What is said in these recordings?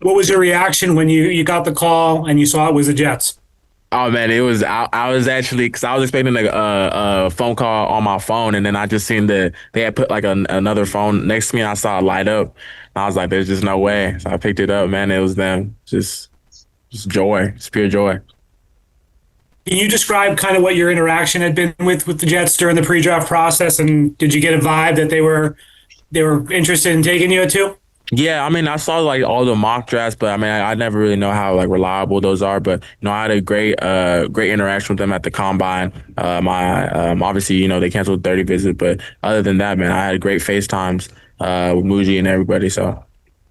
What was your reaction when you got the call and you saw it was the Jets? Oh man, it was I was actually because I was expecting a phone call on my phone, and then I just seen that they had put like another phone next to me, and I saw it light up. I was like, "There's just no way." So I picked it up. Man, it was them. Just joy, just pure joy. Can you describe kind of what your interaction had been with the Jets during the pre-draft process, and did you get a vibe that they were interested in taking you at two? Yeah, I mean, I saw like all the mock drafts, but I mean, I never really know how like reliable those are. But I had a great interaction with them at the combine. My obviously, they canceled the 30 visit, but other than that, man, I had great FaceTimes with Muji and everybody. So.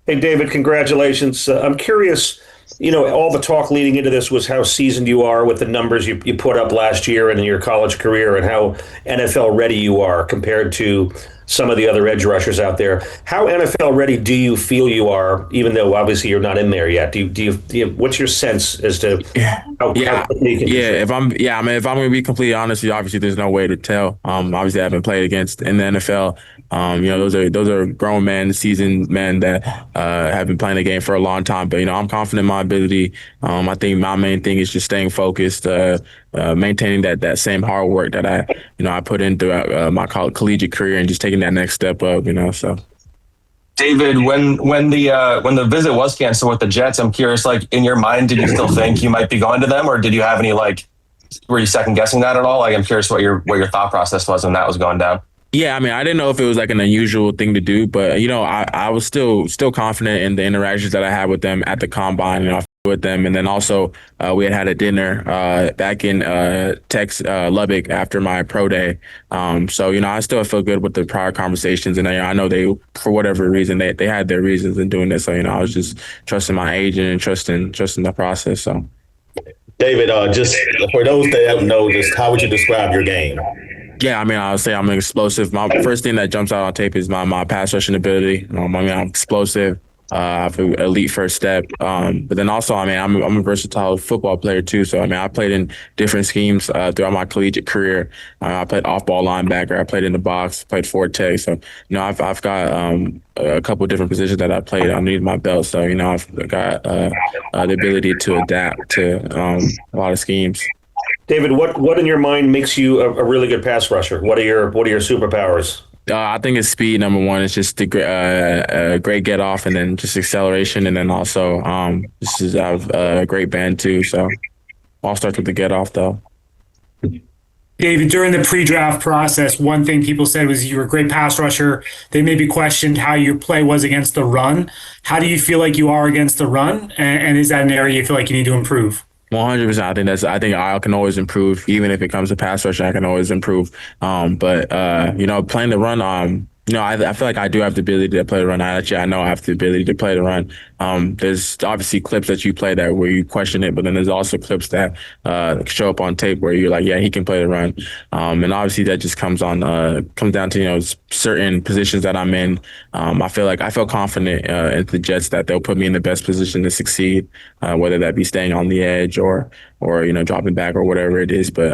Hey, David, congratulations. I'm curious, all the talk leading into this was how seasoned you are with the numbers you put up last year and in your college career and how NFL ready you are compared to some of the other edge rushers out there. How NFL ready do you feel you are, even though obviously you're not in there yet? What's your sense as to Yeah, how yeah, quickly you can yeah. contribute? I mean, if I'm gonna be completely honest, with you, obviously there's no way to tell. Obviously I haven't played against in the NFL. Those are grown men, seasoned men that have been playing the game for a long time. But I'm confident in my ability. I think my main thing is just staying focused, maintaining that same hard work that I put in throughout my collegiate career, and just taking that next step up. So. David, when the visit was canceled with the Jets, I'm curious, like in your mind, did you still think you might be going to them, or did you have any were you second guessing that at all? Like, I'm curious what your thought process was when that was going down. Yeah, I mean, I didn't know if it was like an unusual thing to do, but I was still confident in the interactions that I had with them at the combine, with them, and then also we had a dinner back in Lubbock after my pro day. So I still feel good with the prior conversations, and I know they, for whatever reason, they had their reasons in doing this. So I was just trusting my agent and trusting the process. So. David, just for those that don't know, just how would you describe your game? Yeah, I mean, I would say I'm explosive. My first thing that jumps out on tape is my pass rushing ability. I mean, I'm explosive. I have an elite first step. But then also, I mean, I'm a versatile football player too. So, I mean, I played in different schemes throughout my collegiate career. I played off-ball linebacker. I played in the box, played forward tech. So, I've got a couple of different positions that I played underneath my belt. So, I've got the ability to adapt to a lot of schemes. David, what in your mind makes you a really good pass rusher? What are your superpowers? I think it's speed. Number one, it's just the great get off, and then just acceleration, and then also this is a great band too. So all starts with the get off though. David, during the pre-draft process, one thing people said was you were a great pass rusher. They maybe questioned how your play was against the run. How do you feel like you are against the run? And is that an area you feel like you need to improve? 100%. I think I can always improve. Even if it comes to pass rush, I can always improve. But playing the run, I feel like I do have the ability to play the run. I know I have the ability to play the run. There's obviously clips that you play that where you question it, but then there's also clips that show up on tape where you're like, yeah, he can play the run. And obviously that just comes down to certain positions that I'm in. I feel confident in the Jets that they'll put me in the best position to succeed, whether that be staying on the edge or dropping back or whatever it is. But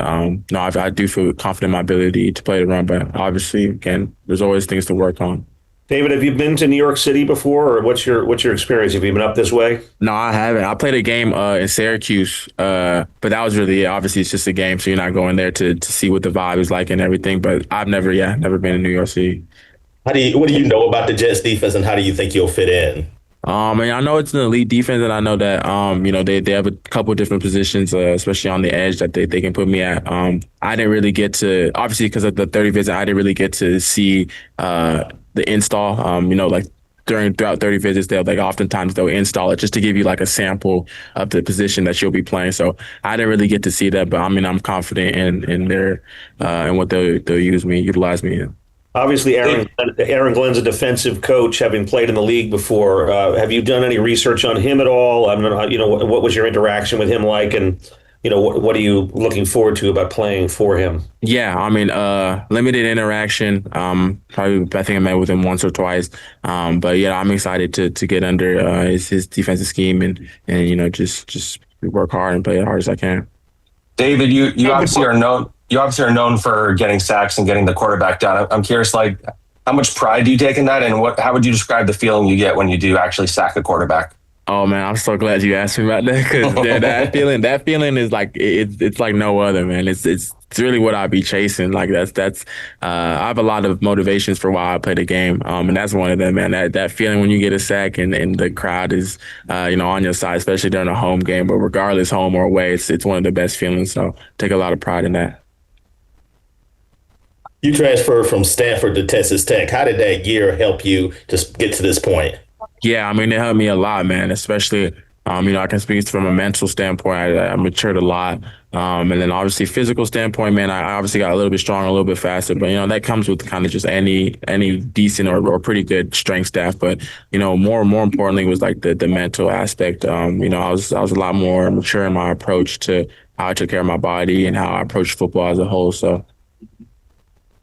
no, I do feel confident in my ability to play the run. But obviously, again, there's always things to work on. David, have you been to New York City before, or what's your experience? Have you been up this way? No, I haven't. I played a game in Syracuse, but that was really it. Obviously, it's just a game, so you're not going there to see what the vibe is like and everything. But I've never been to New York City. What do you know about the Jets defense, and how do you think you'll fit in? And I know it's an elite defense, and I know that they have a couple of different positions, especially on the edge that they can put me at. I didn't really get to, obviously because of the 30 visit, I didn't really get to see the install. Like throughout 30 visits, oftentimes they'll install it just to give you like a sample of the position that you'll be playing. So I didn't really get to see that, but I mean I'm confident in their in what they'll utilize me in. Obviously, Aaron Glenn's a defensive coach, having played in the league before. Have you done any research on him at all? I mean, what was your interaction with him like, and what are you looking forward to about playing for him? Yeah, I mean, limited interaction. Probably, I think I met with him once or twice. But yeah, I'm excited to get under his defensive scheme and just work hard and play as hard as I can. David, you obviously are known. You obviously are known for getting sacks and getting the quarterback down. I'm curious, like, how much pride do you take in that, and how would you describe the feeling you get when you do actually sack a quarterback? Oh man, I'm so glad you asked me about that because that feeling is like it's like no other, man. It's really what I be chasing. Like that's I have a lot of motivations for why I play the game, and that's one of them, man. That feeling when you get a sack and the crowd is on your side, especially during a home game. But regardless, home or away, it's one of the best feelings. So take a lot of pride in that. You transferred from Stanford to Texas Tech. How did that year help you just get to this point? Yeah, I mean, it helped me a lot, man, especially, I can speak from a mental standpoint. I matured a lot. And then obviously physical standpoint, man, I obviously got a little bit stronger, a little bit faster, but, that comes with kind of just any decent or pretty good strength staff. But, more importantly was like the mental aspect. I was a lot more mature in my approach to how I took care of my body and how I approached football as a whole. So